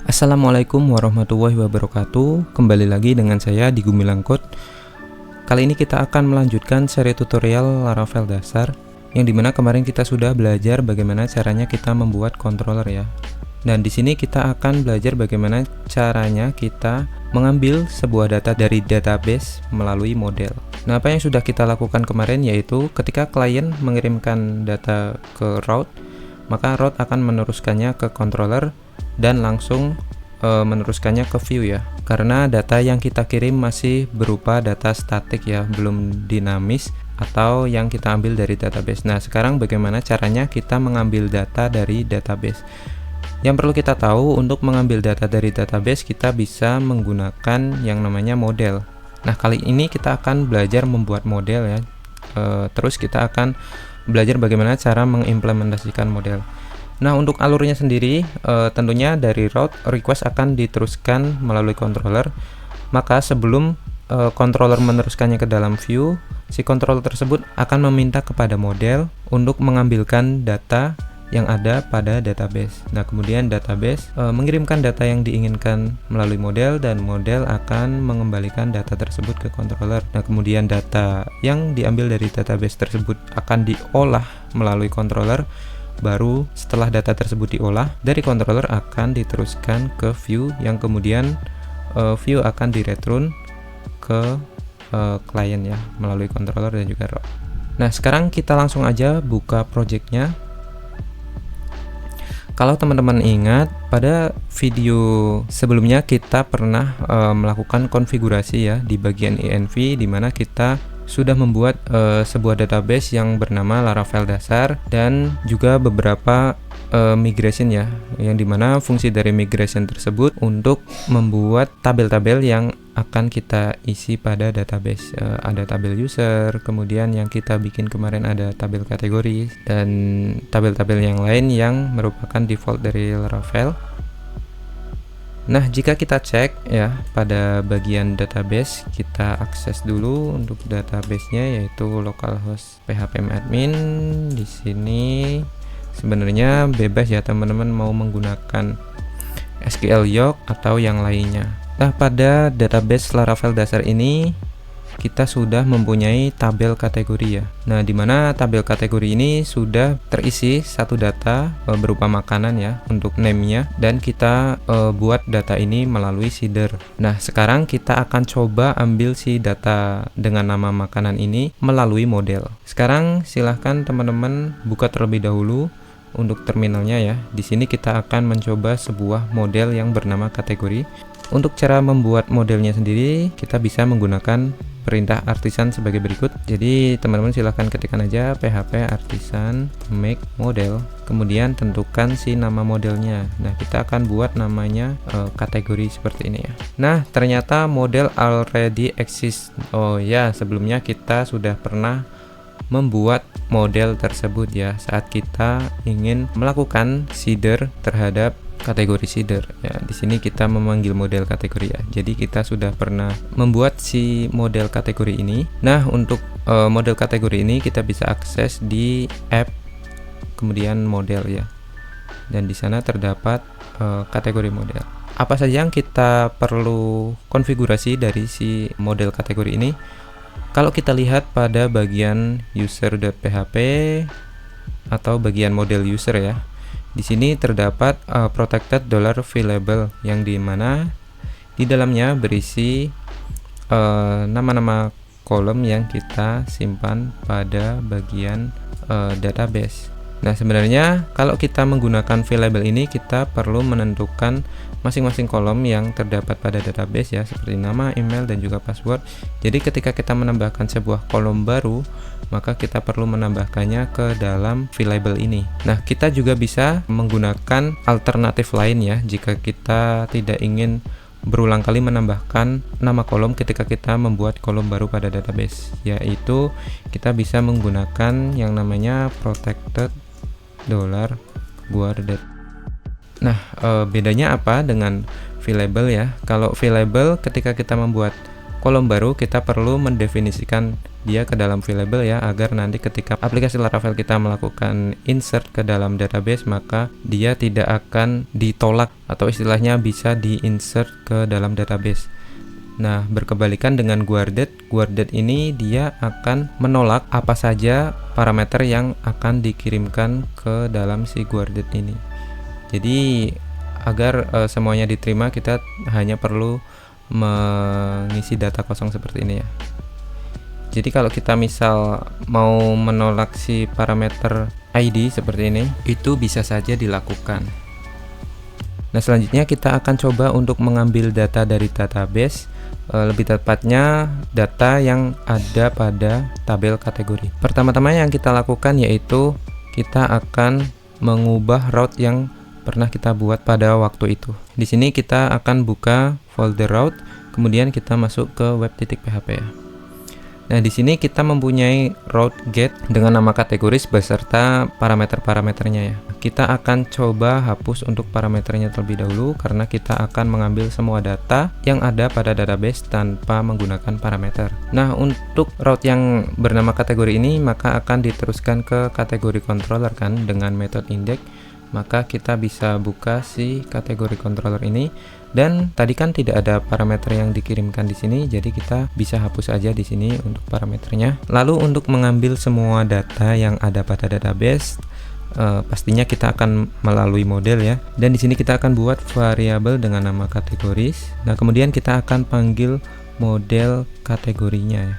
Assalamualaikum warahmatullahi wabarakatuh. Kembali lagi dengan saya di Gumilang Code. Kali ini kita akan melanjutkan seri tutorial Laravel dasar, yang dimana kemarin kita sudah belajar bagaimana caranya kita membuat controller ya. Dan di sini kita akan belajar bagaimana caranya kita mengambil sebuah data dari database melalui model. Nah, apa yang sudah kita lakukan kemarin yaitu ketika klien mengirimkan data ke route, maka route akan meneruskannya ke controller dan langsung meneruskannya ke view ya, karena data yang kita kirim masih berupa data statik ya, belum dinamis atau yang kita ambil dari database. Nah, sekarang bagaimana caranya kita mengambil data dari database? Yang perlu kita tahu, untuk mengambil data dari database kita bisa menggunakan yang namanya model. Nah, kali ini kita akan belajar membuat model ya. Terus kita akan belajar bagaimana cara mengimplementasikan model. Nah, untuk alurnya sendiri tentunya dari route request akan diteruskan melalui controller. Maka sebelum controller meneruskannya ke dalam view, si controller tersebut akan meminta kepada model untuk mengambilkan data yang ada pada database. Nah, kemudian database mengirimkan data yang diinginkan melalui model dan model akan mengembalikan data tersebut ke controller. Nah, kemudian data yang diambil dari database tersebut akan diolah melalui controller. Baru setelah data tersebut diolah, dari controller akan diteruskan ke view, yang kemudian view akan direturn ke klien ya, melalui controller dan juga route. Nah, sekarang kita langsung aja buka projectnya. Kalau teman-teman ingat, pada video sebelumnya kita pernah melakukan konfigurasi ya di bagian env, di mana kita sudah membuat sebuah database yang bernama Laravel dasar dan juga beberapa migration ya, yang dimana fungsi dari migration tersebut untuk membuat tabel-tabel yang akan kita isi pada database. Ada tabel user, kemudian yang kita bikin kemarin ada tabel kategori, dan tabel-tabel yang lain yang merupakan default dari Laravel. Nah, jika kita cek ya pada bagian database, kita akses dulu untuk database-nya yaitu localhost phpMadmin. Di sini sebenarnya bebas ya teman-teman mau menggunakan SQL Yoke atau yang lainnya. Nah, pada database Laravel dasar ini kita sudah mempunyai tabel kategori ya. Nah, dimana tabel kategori ini sudah terisi satu data berupa makanan ya untuk name-nya, dan kita buat data ini melalui seeder. Nah, sekarang kita akan coba ambil si data dengan nama makanan ini melalui model. Sekarang silahkan teman-teman buka terlebih dahulu untuk terminalnya ya. Di sini kita akan mencoba sebuah model yang bernama kategori. Untuk cara membuat modelnya sendiri, kita bisa menggunakan perintah artisan sebagai berikut. Jadi teman-teman silahkan ketikkan aja php artisan make model, kemudian tentukan si nama modelnya. Nah, kita akan buat namanya kategori seperti ini ya. Nah, ternyata model already exist. Oh ya, sebelumnya kita sudah pernah membuat model tersebut ya, saat kita ingin melakukan seeder terhadap kategori seeder ya. Di sini kita memanggil model kategori ya. Jadi kita sudah pernah membuat si model kategori ini. Nah, untuk model kategori ini kita bisa akses di app kemudian model ya. Dan di sana terdapat kategori model. Apa saja yang kita perlu konfigurasi dari si model kategori ini? Kalau kita lihat pada bagian user.php atau bagian model user ya, di sini terdapat protected $variable yang dimana di dalamnya berisi nama-nama kolom yang kita simpan pada bagian database. Nah, sebenarnya kalau kita menggunakan variable ini, kita perlu menentukan masing-masing kolom yang terdapat pada database ya, seperti nama, email, dan juga password. Jadi ketika kita menambahkan sebuah kolom baru, maka kita perlu menambahkannya ke dalam variable ini. Nah, kita juga bisa menggunakan alternatif lain ya, jika kita tidak ingin berulang kali menambahkan nama kolom ketika kita membuat kolom baru pada database, yaitu kita bisa menggunakan yang namanya protected $guarded. Nah, bedanya apa dengan variable ya? Kalau variable ketika kita membuat kolom baru, kita perlu mendefinisikan dia ke dalam variable ya, agar nanti ketika aplikasi Laravel kita melakukan insert ke dalam database, maka dia tidak akan ditolak atau istilahnya bisa diinsert ke dalam database. Nah, berkebalikan dengan guarded ini dia akan menolak apa saja parameter yang akan dikirimkan ke dalam si guarded ini. Jadi agar semuanya diterima, kita hanya perlu mengisi data kosong seperti ini ya. Jadi kalau kita misal mau menolak si parameter ID seperti ini, itu bisa saja dilakukan. Nah, selanjutnya kita akan coba untuk mengambil data dari database, lebih tepatnya data yang ada pada tabel kategori. Pertama-tama yang kita lakukan yaitu kita akan mengubah route yang pernah kita buat pada waktu itu. Di sini kita akan buka folder route, kemudian kita masuk ke web.php ya. Nah, di sini kita mempunyai route get dengan nama kategoris beserta parameter-parameternya ya. Kita akan coba hapus untuk parameternya terlebih dahulu karena kita akan mengambil semua data yang ada pada database tanpa menggunakan parameter. Nah, untuk route yang bernama kategori ini maka akan diteruskan ke kategori controller kan dengan metode index. Maka kita bisa buka si kategori controller ini, dan tadi kan tidak ada parameter yang dikirimkan di sini, jadi kita bisa hapus aja di sini untuk parameternya. Lalu untuk mengambil semua data yang ada pada database, pastinya kita akan melalui model ya. Dan di sini kita akan buat variabel dengan nama kategoris. Nah, kemudian kita akan panggil model kategorinya ya.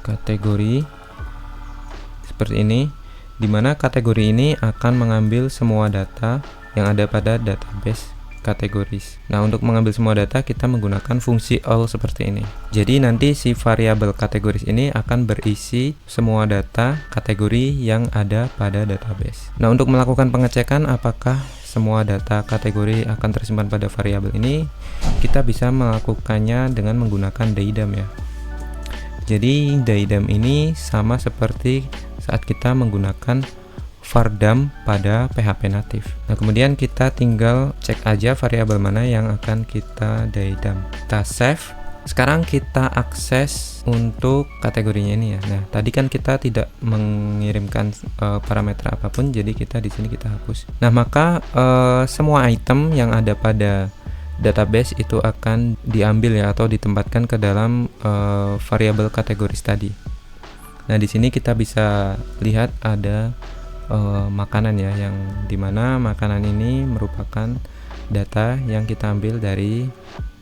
Kategori seperti ini, dimana kategori ini akan mengambil semua data yang ada pada database kategoris. Nah, untuk mengambil semua data kita menggunakan fungsi all seperti ini. Jadi nanti si variabel kategoris ini akan berisi semua data kategori yang ada pada database. Nah, untuk melakukan pengecekan apakah semua data kategori akan tersimpan pada variabel ini, kita bisa melakukannya dengan menggunakan daidam ya. Jadi daidam ini sama seperti saat kita menggunakan vardam pada PHP native. Nah, kemudian kita tinggal cek aja variabel mana yang akan kita daidam. Kita save. Sekarang kita akses untuk kategorinya ini ya. Nah, tadi kan kita tidak mengirimkan parameter apapun, jadi kita di sini kita hapus. Nah, maka semua item yang ada pada database itu akan diambil ya atau ditempatkan ke dalam variabel kategoris tadi. Nah, di sini kita bisa lihat ada makanan ya, yang dimana makanan ini merupakan data yang kita ambil dari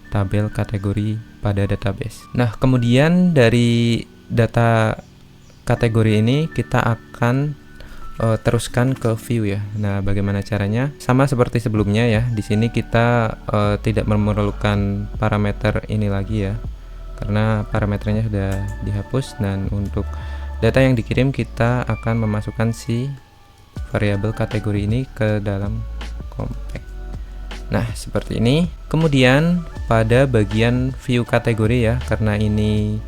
tabel kategori pada database. Nah, kemudian dari data kategori ini kita akan teruskan ke view ya. Nah, bagaimana caranya? Sama seperti sebelumnya ya. Di sini kita tidak memerlukan parameter ini lagi ya, karena parameternya sudah dihapus. Dan untuk data yang dikirim kita akan memasukkan si variabel kategori ini ke dalam compact. Nah, seperti ini. Kemudian pada bagian view kategori ya, karena ini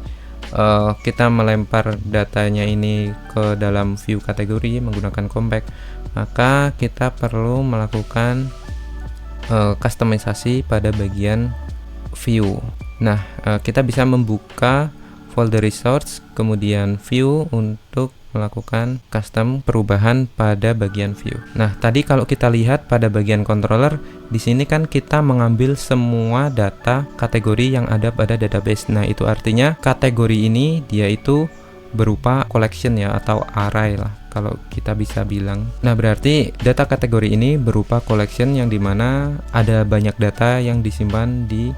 kita melempar datanya ini ke dalam view kategori menggunakan compact, maka kita perlu melakukan customisasi pada bagian view. Nah, kita bisa membuka folder resource, kemudian view untuk melakukan custom perubahan pada bagian view. Nah, tadi kalau kita lihat pada bagian controller, di sini kan kita mengambil semua data kategori yang ada pada database. Nah, itu artinya kategori ini dia itu berupa collection ya, atau array lah kalau kita bisa bilang. Nah, berarti data kategori ini berupa collection yang dimana ada banyak data yang disimpan di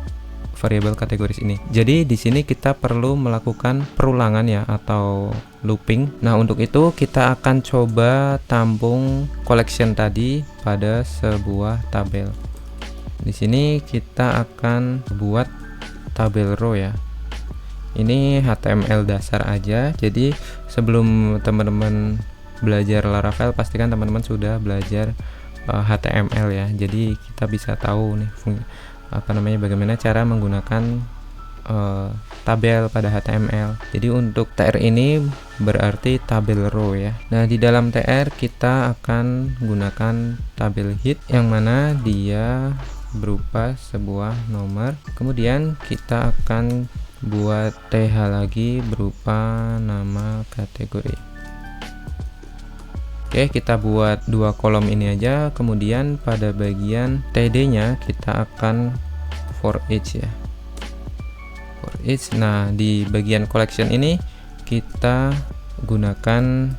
variabel kategoris ini. Jadi di sini kita perlu melakukan perulangan ya, atau looping. Nah, untuk itu kita akan coba tampung collection tadi pada sebuah tabel. Di sini kita akan buat tabel row ya. Ini HTML dasar aja. Jadi sebelum teman-teman belajar Laravel, pastikan teman-teman sudah belajar HTML ya. Jadi kita bisa tahu nih bagaimana cara menggunakan tabel pada HTML. Jadi untuk TR ini berarti tabel row ya. Nah, di dalam TR kita akan gunakan tabel head yang mana dia berupa sebuah nomor. Kemudian kita akan buat TH lagi berupa nama kategori. Oke, kita buat dua kolom ini aja. Kemudian pada bagian TD nya kita akan for each ya, for each. Nah, di bagian collection ini kita gunakan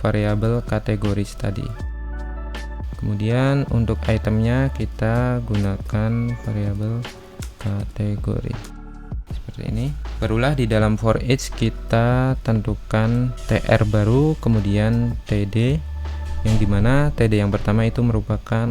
variabel kategoris tadi. Kemudian untuk itemnya kita gunakan variabel kategori seperti ini. Barulah di dalam for each kita tentukan TR baru, kemudian TD, yang dimana TD yang pertama itu merupakan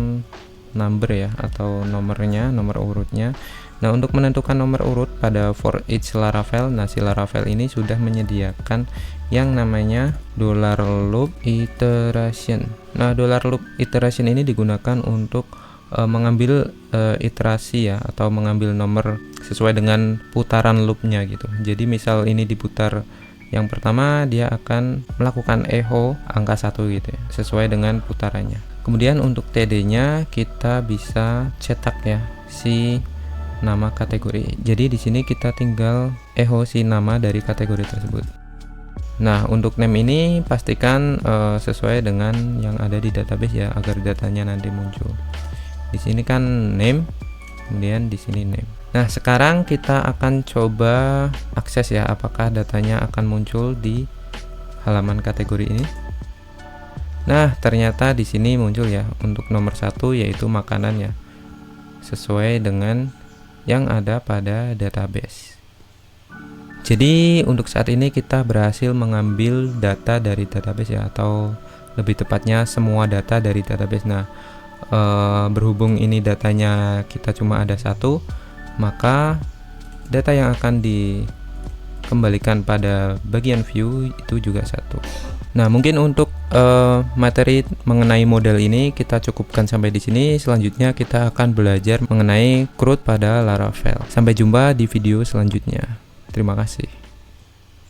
number ya, atau nomornya, nomor urutnya. Nah, untuk menentukan nomor urut pada for each Laravel, nah si Laravel ini sudah menyediakan yang namanya $loop iteration. Nah, $loop iteration ini digunakan untuk mengambil iterasi ya, atau mengambil nomor sesuai dengan putaran loopnya gitu. Jadi misal ini diputar yang pertama, dia akan melakukan echo angka 1 gitu ya, sesuai dengan putarannya. Kemudian untuk TD nya kita bisa cetak ya si nama kategori. Jadi di sini kita tinggal echo si nama dari kategori tersebut. Nah, untuk name ini pastikan sesuai dengan yang ada di database ya, agar datanya nanti muncul. Di sini kan name, kemudian di sini name. Nah, sekarang kita akan coba akses ya, apakah datanya akan muncul di halaman kategori ini. Nah, ternyata di sini muncul ya untuk nomor 1 yaitu makanan ya, sesuai dengan yang ada pada database. Jadi untuk saat ini kita berhasil mengambil data dari database ya, atau lebih tepatnya semua data dari database. Nah, berhubung ini datanya kita cuma ada 1, maka data yang akan dikembalikan pada bagian view itu juga 1. Nah, mungkin untuk materi mengenai model ini kita cukupkan sampai di sini. Selanjutnya kita akan belajar mengenai CRUD pada Laravel. Sampai jumpa di video selanjutnya. Terima kasih.